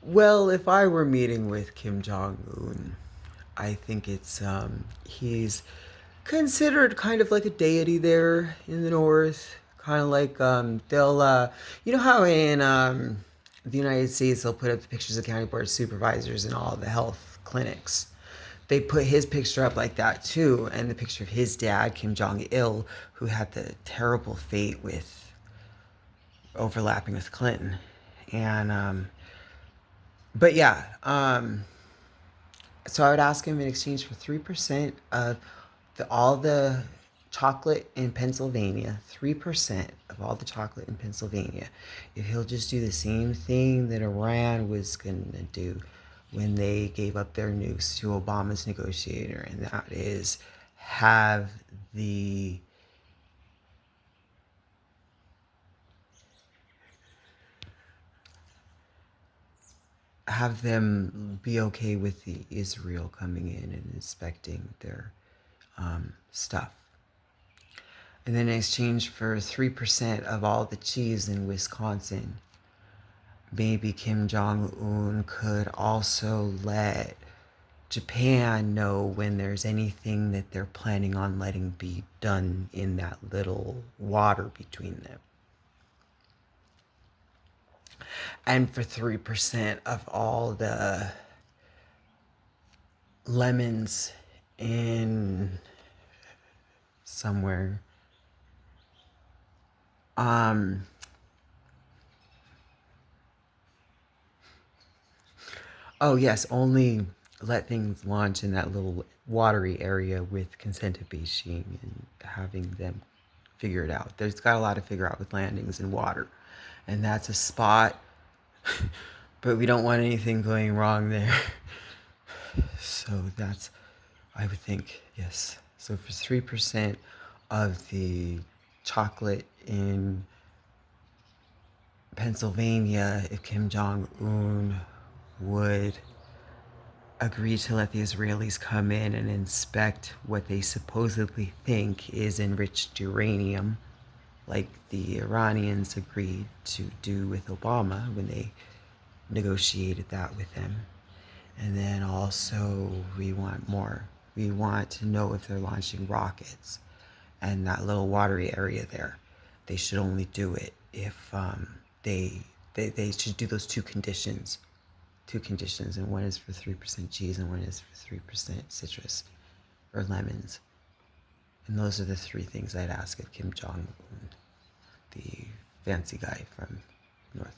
Well, if I were meeting with Kim Jong Un, I think he's considered kind of like a deity there in the north. Kind of like they'll you know how in the United States they'll put up the pictures of county board supervisors and all the health clinics. They put his picture up like that too, and the picture of his dad, Kim Jong Il, who had the terrible fate with overlapping with Clinton. And but yeah, so I would ask him in exchange for 3% of all the chocolate in Pennsylvania, 3% of all the chocolate in Pennsylvania, if he'll just do the same thing that Iran was going to do when they gave up their nukes to Obama's negotiator, and that is have the have them be okay with the Israel coming in and inspecting their stuff. And then in exchange for 3% of all the cheese in Wisconsin, maybe Kim Jong Un could also let Japan know when there's anything that they're planning on letting be done in that little water between them. And for 3% of all the lemons in somewhere, um, oh yes, only let things launch in that little watery area with consent of Beijing and having them figure it out. There's got a lot to figure out with landings in water, and that's a spot, but we don't want anything going wrong there. So that's, I would think, yes. So for 3% of the chocolate in Pennsylvania, if Kim Jong Un would agree to let the Israelis come in and inspect what they supposedly think is enriched uranium, like the Iranians agreed to do with Obama when they negotiated that with him. And then also, we want more. We want to know if they're launching rockets. And that little watery area there, they should only do it if they should do those two conditions, and one is for 3% cheese and one is for 3% citrus or lemons. And those are the three things I'd ask of Kim Jong Un, the fancy guy from North